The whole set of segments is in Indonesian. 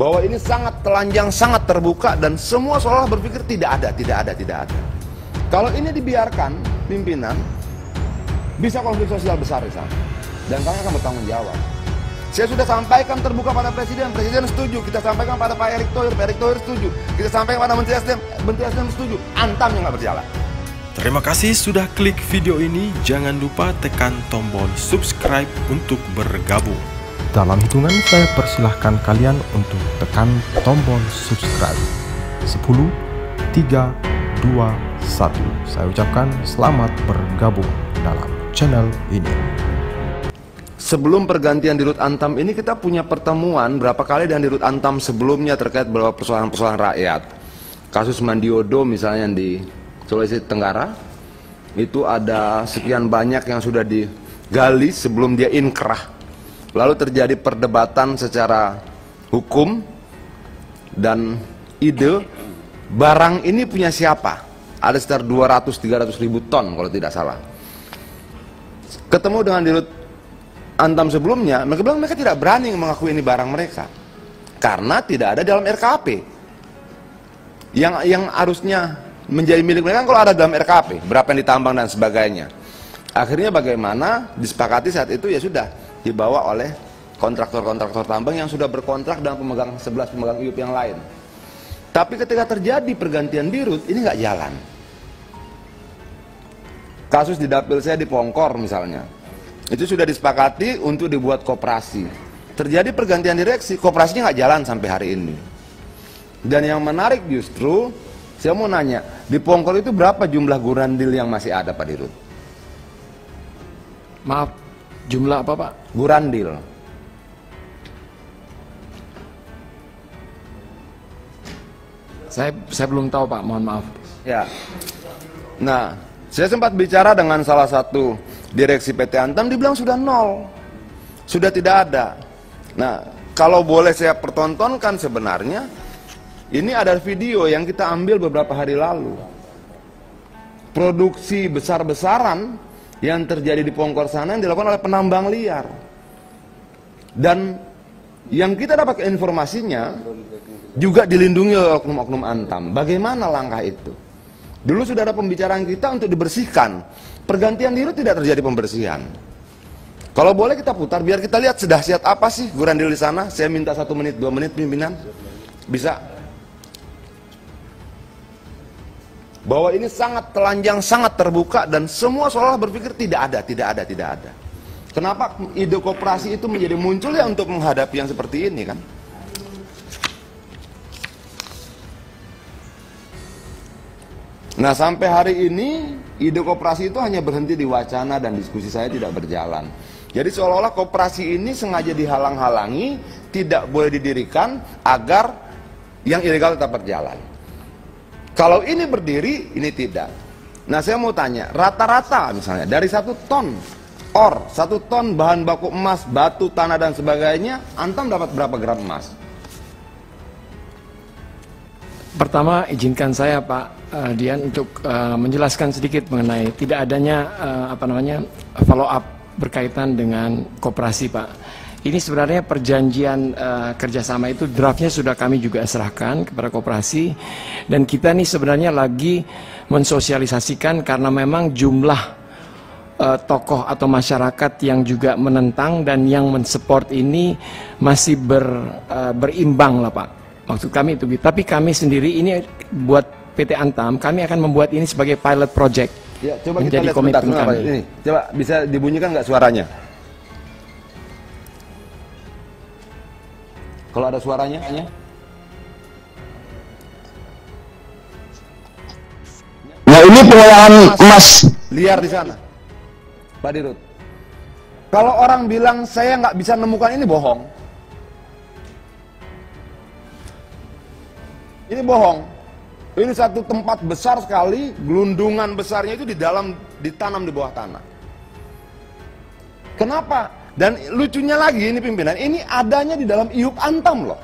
bahwa ini sangat telanjang, sangat terbuka, dan semua seolah berpikir tidak ada. Kalau ini dibiarkan, pimpinan bisa konflik sosial besar di sana, dan kami akan bertanggung jawab. Saya sudah sampaikan terbuka pada Presiden setuju. Kita sampaikan pada Pak Erick Thohir setuju. Kita sampaikan pada Menteri SDM setuju. Antam yang nggak berjalan. Terima kasih sudah klik video ini. Jangan lupa tekan tombol subscribe untuk bergabung. Dalam hitungan saya persilahkan kalian untuk tekan tombol subscribe. 10, 3, 2, 1. Saya ucapkan selamat bergabung dalam channel ini. Sebelum pergantian Dirut Antam ini kita punya pertemuan berapa kali dengan Dirut Antam sebelumnya terkait beberapa persoalan-persoalan rakyat. Kasus Mandiodo misalnya di Sulawesi Tenggara, itu ada sekian banyak yang sudah digali sebelum dia inkrah. Lalu terjadi perdebatan secara hukum dan ide, barang ini punya siapa? Ada sekitar 200-300 ribu ton kalau tidak salah. Ketemu dengan Dirut Antam sebelumnya, mereka bilang mereka tidak berani mengakui ini barang mereka karena tidak ada dalam RKP yang harusnya menjadi milik mereka. Kalau ada dalam RKP berapa yang ditambang dan sebagainya, akhirnya bagaimana disepakati saat itu, ya sudah dibawa oleh kontraktor-kontraktor tambang yang sudah berkontrak dengan pemegang 11 pemegang IUP yang lain. Tapi ketika terjadi pergantian dirut, ini nggak jalan. Kasus di dapil saya di Pongkor misalnya, itu sudah disepakati untuk dibuat koperasi. Terjadi pergantian direksi, koperasinya nggak jalan sampai hari ini. Dan yang menarik justru, saya mau nanya, di Pongkor itu berapa jumlah gurandil yang masih ada, Pak Dirut? Maaf, jumlah apa, Pak? Gurandil. Saya belum tahu, Pak, mohon maaf. Ya. Nah, saya sempat bicara dengan salah satu direksi PT Antam, dibilang sudah nol, sudah tidak ada. Nah, kalau boleh saya pertontonkan, sebenarnya ini ada video yang kita ambil beberapa hari lalu. Produksi besar-besaran yang terjadi di Pongkor sana yang dilakukan oleh penambang liar. Dan yang kita dapat informasinya juga dilindungi oleh oknum-oknum Antam. Bagaimana langkah itu? Dulu sudah ada pembicaraan kita untuk dibersihkan. Pergantian dirut tidak terjadi pembersihan. Kalau boleh kita putar biar kita lihat sedahsyat apa sih gurandil di sana. Saya minta 1 menit, 2 menit pimpinan. Bisa? Bahwa ini sangat telanjang, sangat terbuka, dan semua seolah berpikir tidak ada. Kenapa ide koperasi itu menjadi muncul ya untuk menghadapi yang seperti ini kan? Nah, sampai hari ini ide koperasi itu hanya berhenti di wacana dan diskusi saya tidak berjalan. Jadi seolah-olah koperasi ini sengaja dihalang-halangi, tidak boleh didirikan agar yang ilegal tetap berjalan. Kalau ini berdiri, ini tidak. Nah, saya mau tanya, rata-rata misalnya dari 1 ton ore, 1 ton bahan baku emas, batu, tanah dan sebagainya, Antam dapat berapa gram emas? Pertama, izinkan saya, Pak Dian, untuk menjelaskan sedikit mengenai tidak adanya follow up berkaitan dengan koperasi, Pak. Ini sebenarnya perjanjian kerjasama itu draftnya sudah kami juga serahkan kepada koperasi, dan kita nih sebenarnya lagi mensosialisasikan karena memang jumlah tokoh atau masyarakat yang juga menentang dan yang mensupport ini masih berimbang lah, Pak. Maksud kami itu, tapi kami sendiri ini buat PT Antam, kami akan membuat ini sebagai pilot project. Ya, coba kita lihat sebentar, ini. Coba bisa dibunyikan nggak suaranya? Kalau ada suaranya? Nah, ini pengolahan emas liar di sana, Pak Dirut. Kalau orang bilang saya nggak bisa menemukan ini, bohong. Ini bohong. Ini satu tempat besar sekali, gelundungan besarnya itu ditanam di bawah tanah. Kenapa? Dan lucunya lagi ini pimpinan, ini adanya di dalam IUP Antam loh.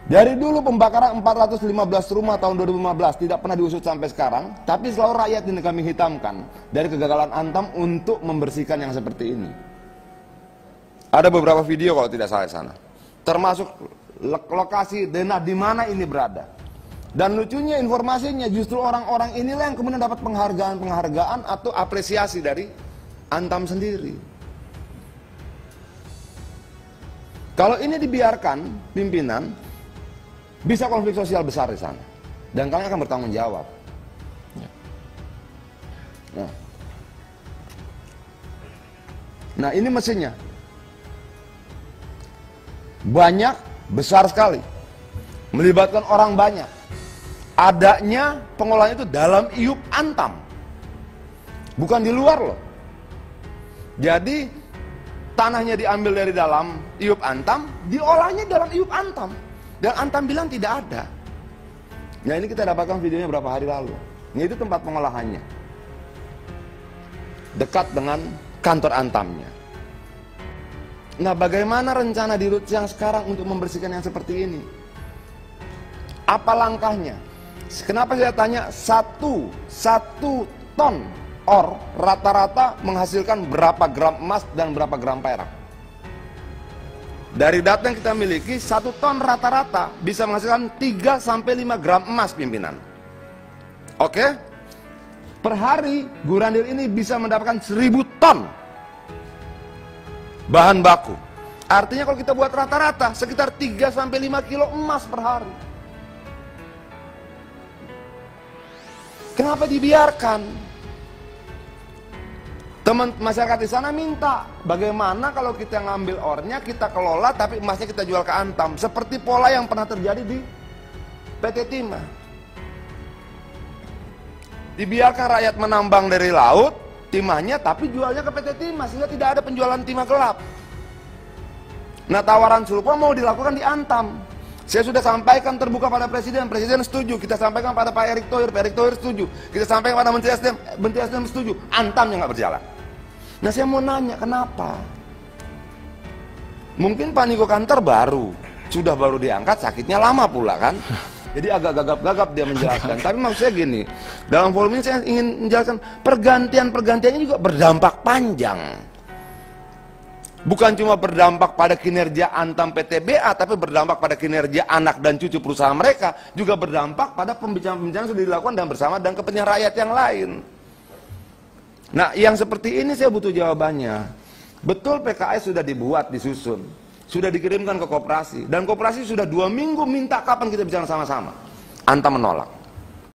Dari dulu pembakaran 415 rumah tahun 2015 tidak pernah diusut sampai sekarang, tapi selalu rakyat ini kami hitamkan dari kegagalan Antam untuk membersihkan yang seperti ini. Ada beberapa video kalau tidak salah di sana. Termasuk lokasi denah di mana ini berada. Dan lucunya informasinya justru orang-orang inilah yang kemudian dapat penghargaan atau apresiasi dari Antam sendiri. Kalau ini dibiarkan pimpinan, bisa konflik sosial besar di sana. Dan kalian akan bertanggung jawab. Nah ini mesinnya. Banyak, besar sekali. Melibatkan orang banyak. Adanya pengolahannya itu dalam Iup Antam. Bukan di luar loh. Jadi tanahnya diambil dari dalam Iup Antam, diolahnya dalam Iup Antam. Dan Antam bilang tidak ada. Nah ini kita dapatkan videonya berapa hari lalu. Ini itu tempat pengolahannya. Dekat dengan kantor Antamnya. Nah bagaimana rencana di Rut yang sekarang untuk membersihkan yang seperti ini? Apa langkahnya? Kenapa saya tanya satu ton or rata-rata menghasilkan berapa gram emas dan berapa gram perak? Dari data yang kita miliki, 1 ton rata-rata bisa menghasilkan 3-5 gram emas pimpinan. Oke? Per hari Gurandil ini bisa mendapatkan 1000 ton bahan baku. Artinya kalau kita buat rata-rata sekitar 3-5 kilo emas per hari. Kenapa dibiarkan? Teman masyarakat di sana minta, bagaimana kalau kita ngambil ornya, kita kelola, tapi emasnya kita jual ke Antam. Seperti pola yang pernah terjadi di PT Timah. Dibiarkan rakyat menambang dari laut, timahnya, tapi jualnya ke PT Timah, sehingga tidak ada penjualan timah gelap. Nah tawaran serupa mau dilakukan di Antam. Saya sudah sampaikan terbuka pada Presiden, Presiden setuju. Kita sampaikan pada Pak Erick Thohir, Pak Erick Thohir setuju. Kita sampaikan pada Menteri SDM setuju. Antamnya nggak berjalan. Nah saya mau nanya, kenapa? Mungkin Pak Niko Kanter sudah baru diangkat, sakitnya lama pula kan? Jadi agak gagap-gagap dia menjelaskan. Tapi maksud saya gini, dalam volume ini saya ingin menjelaskan pergantiannya juga berdampak panjang. Bukan cuma berdampak pada kinerja Antam PTBA, tapi berdampak pada kinerja anak dan cucu perusahaan mereka, juga berdampak pada pembicaraan-pembicaraan yang sudah dilakukan dan bersama dan kepentingan rakyat yang lain. Nah, yang seperti ini saya butuh jawabannya. Betul PKS sudah dibuat, disusun, sudah dikirimkan ke koperasi, dan koperasi sudah 2 minggu minta kapan kita bicara sama-sama. Antam menolak.